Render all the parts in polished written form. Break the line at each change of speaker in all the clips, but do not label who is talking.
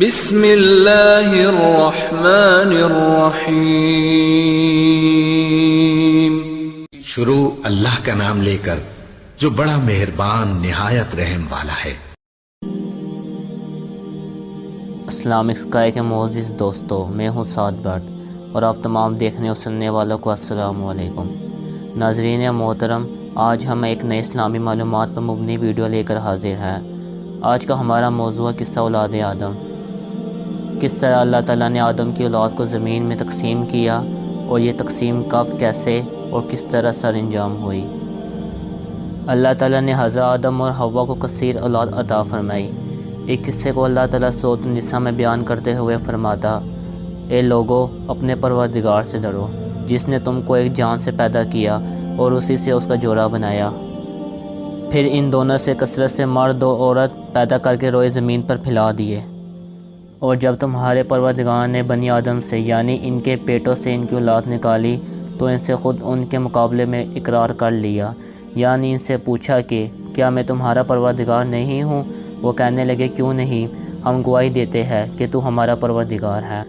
بسم اللہ الرحمن الرحیم۔
شروع اللہ کا نام لے کر جو بڑا مہربان نہایت رحم والا ہے۔
اسلامک اسکائی کے معزز دوستو، میں ہوں سعد بٹ اور آپ تمام دیکھنے اور سننے والوں کو السلام علیکم۔ ناظرین محترم، آج ہم ایک نئے اسلامی معلومات پر مبنی ویڈیو لے کر حاضر ہیں۔ آج کا ہمارا موضوع ہے قصہ اولاد آدم۔ کس طرح اللہ تعالیٰ نے آدم کی اولاد کو زمین میں تقسیم کیا اور یہ تقسیم کب، کیسے اور کس طرح سر انجام ہوئی۔ اللہ تعالیٰ نے حضرت آدم اور حوا کو کثیر اولاد عطا فرمائی۔ ایک قصے کو اللہ تعالیٰ سورۃ النساء میں بیان کرتے ہوئے فرماتا، اے لوگو، اپنے پروردگار سے ڈرو جس نے تم کو ایک جان سے پیدا کیا اور اسی سے اس کا جوڑا بنایا، پھر ان دونوں سے کثرت سے مرد و عورت پیدا کر کے روئے زمین پر پھیلا دیے۔ اور جب تمہارے پروردگار نے بنی آدم سے یعنی ان کے پیٹوں سے ان کی اولاد نکالی تو ان سے خود ان کے مقابلے میں اقرار کر لیا، یعنی ان سے پوچھا کہ کیا میں تمہارا پروردگار نہیں ہوں؟ وہ کہنے لگے کیوں نہیں، ہم گواہی دیتے ہیں کہ تو ہمارا پروردگار ہے۔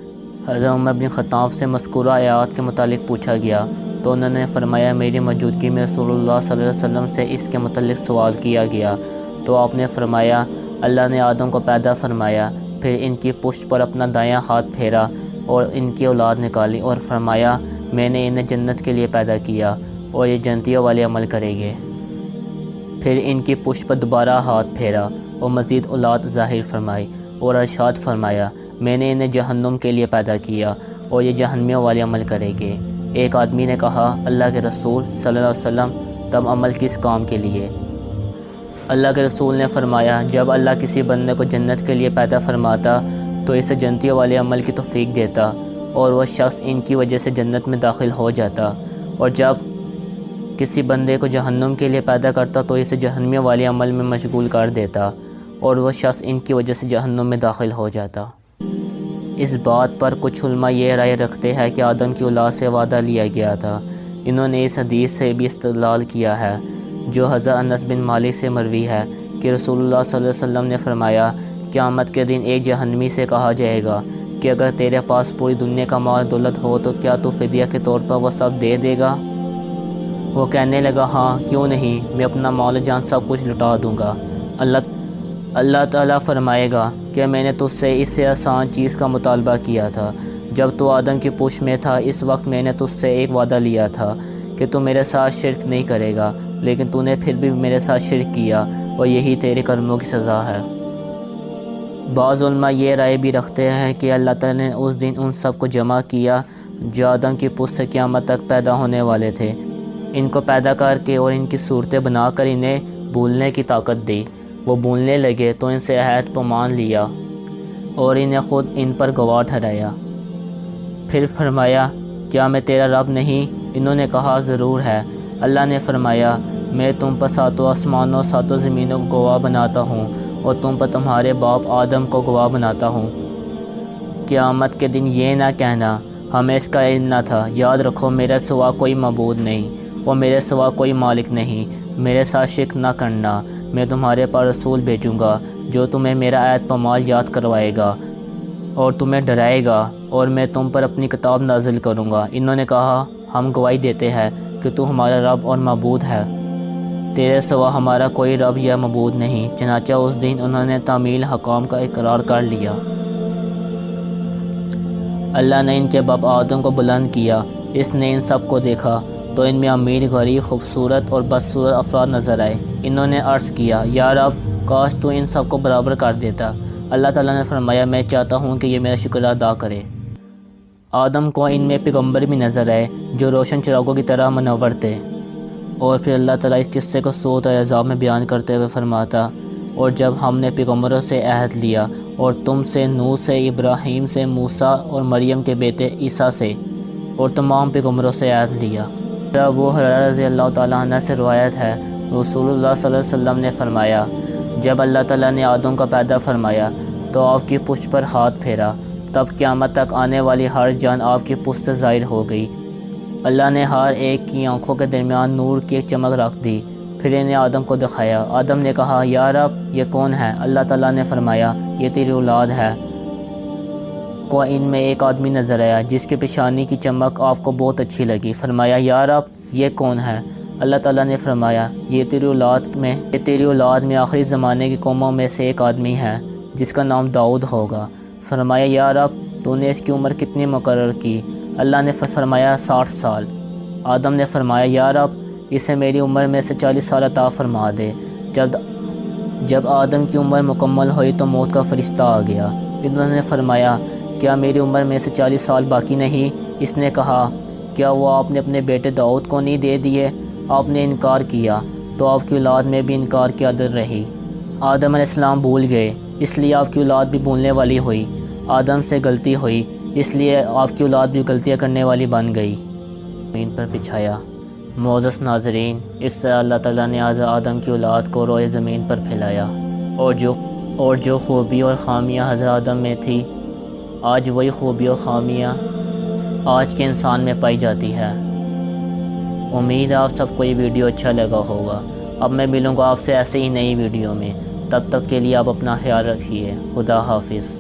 حضرت عمر بن خطاب سے مذکورہ آیات کے متعلق پوچھا گیا تو انہوں نے فرمایا، میری موجودگی میں رسول اللہ صلی اللہ علیہ وسلم سے اس کے متعلق سوال کیا گیا تو آپ نے فرمایا، اللہ نے آدم کو پیدا فرمایا، پھر ان کی پشت پر اپنا دایاں ہاتھ پھیرا اور ان کی اولاد نکالی اور فرمایا، میں نے انہیں جنت کے لیے پیدا کیا اور یہ جنتیوں والے عمل کریں گے۔ پھر ان کی پشت پر دوبارہ ہاتھ پھیرا اور مزید اولاد ظاہر فرمائی اور ارشاد فرمایا، میں نے انہیں جہنم کے لیے پیدا کیا اور یہ جہنمیوں والے عمل کریں گے۔ ایک آدمی نے کہا، اللہ کے رسول صلی اللہ علیہ وسلم، تب عمل کس کام کے لیے؟ اللہ کے رسول نے فرمایا، جب اللہ کسی بندے کو جنت کے لیے پیدا فرماتا تو اسے جنتیوں والے عمل کی توفیق دیتا اور وہ شخص ان کی وجہ سے جنت میں داخل ہو جاتا، اور جب کسی بندے کو جہنم کے لیے پیدا کرتا تو اسے جہنمیوں والے عمل میں مشغول کر دیتا اور وہ شخص ان کی وجہ سے جہنم میں داخل ہو جاتا۔ اس بات پر کچھ علماء یہ رائے رکھتے ہیں کہ آدم کی اولاد سے وعدہ لیا گیا تھا۔ انہوں نے اس حدیث سے بھی استدلال کیا ہے جو حضرت انس بن مالک سے مروی ہے کہ رسول اللہ صلی اللہ علیہ وسلم نے فرمایا، قیامت کے دن ایک جہنمی سے کہا جائے گا کہ اگر تیرے پاس پوری دنیا کا مال دولت ہو تو کیا تو فدیہ کے طور پر وہ سب دے دے گا؟ وہ کہنے لگا، ہاں کیوں نہیں، میں اپنا مال و جان سب کچھ لٹا دوں گا۔ اللہ تعالیٰ فرمائے گا کہ میں نے تجھ سے اس سے آسان چیز کا مطالبہ کیا تھا، جب تو آدم کی پشت میں تھا اس وقت میں نے تجھ سے ایک وعدہ لیا تھا کہ تو میرے ساتھ شرک نہیں کرے گا، لیکن تو نے پھر بھی میرے ساتھ شرک کیا اور یہی تیرے کرموں کی سزا ہے۔ بعض علماء یہ رائے بھی رکھتے ہیں کہ اللہ تعالیٰ نے اس دن ان سب کو جمع کیا جو آدم کی پشت سے قیامت تک پیدا ہونے والے تھے، ان کو پیدا کر کے اور ان کی صورتیں بنا کر انہیں بھولنے کی طاقت دی۔ وہ بھولنے لگے تو ان سے عہد پیمان لیا اور انہیں خود ان پر گواہ ٹھہرایا۔ پھر فرمایا، کیا میں تیرا رب نہیں؟ انہوں نے کہا، ضرور ہے۔ اللہ نے فرمایا، میں تم پر ساتوں آسمانوں اور ساتوں زمینوں کو گواہ بناتا ہوں اور تم پر تمہارے باپ آدم کو گواہ بناتا ہوں۔ قیامت کے دن یہ نہ کہنا، ہمیں اس کا علم نہ تھا۔ یاد رکھو، میرے سوا کوئی معبود نہیں اور میرے سوا کوئی مالک نہیں، میرے ساتھ شرک نہ کرنا۔ میں تمہارے پر رسول بھیجوں گا جو تمہیں میرا عہد پامال یاد کروائے گا اور تمہیں ڈرائے گا، اور میں تم پر اپنی کتاب نازل کروں گا۔ انہوں نے کہا، ہم گواہی دیتے ہیں کہ تو ہمارا رب اور معبود ہے، تیرے سوا ہمارا کوئی رب یا معبود نہیں۔ چنانچہ اس دن انہوں نے تعمیل حکام کا اقرار کر لیا۔ اللہ نے ان کے باپ آدم کو بلند کیا، اس نے ان سب کو دیکھا تو ان میں امیر، غریب، خوبصورت اور بدصورت افراد نظر آئے۔ انہوں نے عرض کیا، یا رب، کاش تو ان سب کو برابر کر دیتا۔ اللہ تعالیٰ نے فرمایا، میں چاہتا ہوں کہ یہ میرا شکر ادا کرے۔ آدم کو ان میں پیغمبر بھی نظر آئے جو روشن چراغوں کی طرح منور تھے۔ اور پھر اللہ تعالیٰ اس قصے کو سورۃ الاحزاب میں بیان کرتے ہوئے فرماتا، اور جب ہم نے پیغمبروں سے عہد لیا اور تم سے، نوح سے، ابراہیم سے، موسیٰ اور مریم کے بیٹے عیسیٰ سے اور تمام پیغمبروں سے عہد لیا۔ ابو ہریرہ رضی اللہ تعالیٰ عنہ سے روایت ہے، رسول اللہ صلی اللہ علیہ وسلم نے فرمایا، جب اللہ تعالیٰ نے آدم کا پیدا فرمایا تو آپ کی پشت پر ہاتھ پھیرا، تب قیامت تک آنے والی ہر جان آپ کی پشت سے ظاہر ہو گئی۔ اللہ نے ہر ایک کی آنکھوں کے درمیان نور کی ایک چمک رکھ دی، پھر انہیں آدم کو دکھایا۔ آدم نے کہا، یا رب، یہ کون ہے؟ اللہ تعالیٰ نے فرمایا، یہ تیری اولاد ہے، کو ان میں ایک آدمی نظر آیا جس کے پیشانی کی چمک آپ کو بہت اچھی لگی۔ فرمایا یا رب یہ کون ہے؟ اللہ تعالیٰ نے فرمایا یہ تیری اولاد میں آخری زمانے کی قوموں میں سے ایک آدمی ہے جس کا نام داؤد ہوگا۔ فرمایا یا رب تو نے اس کی عمر کتنی مقرر کی؟ اللہ نے فرمایا 60 سال۔ آدم نے فرمایا یا رب اسے میری عمر میں سے 40 سال عطا فرما دے۔ جب آدم کی عمر مکمل ہوئی تو موت کا فرشتہ آ گیا۔ انہوں نے فرمایا کیا میری عمر میں سے 40 سال باقی نہیں؟ اس نے کہا کیا وہ آپ نے اپنے بیٹے داؤد کو نہیں دے دیے؟ آپ نے انکار کیا تو آپ کی اولاد میں بھی انکار کی عادت رہی۔ آدم علیہ السلام بھول گئے اس لیے آپ کی اولاد بھی بھولنے والی ہوئی۔ آدم سے غلطی ہوئی اس لیے آپ کی اولاد بھی غلطیاں کرنے والی بن گئی۔ زمین پر بچھایا۔ معزز ناظرین، اس طرح اللہ تعالیٰ نے آدم کی اولاد کو روئے زمین پر پھیلایا، اور جو خوبی اور خامیاں حضرت آدم میں تھی آج وہی خوبی اور خامیاں آج کے انسان میں پائی جاتی ہے۔ امید ہے آپ سب کو یہ ویڈیو اچھا لگا ہوگا۔ اب میں ملوں گا آپ سے ایسے ہی نئی ویڈیو میں، تب تک کے لیے آپ اپنا خیال رکھیے۔ خدا حافظ۔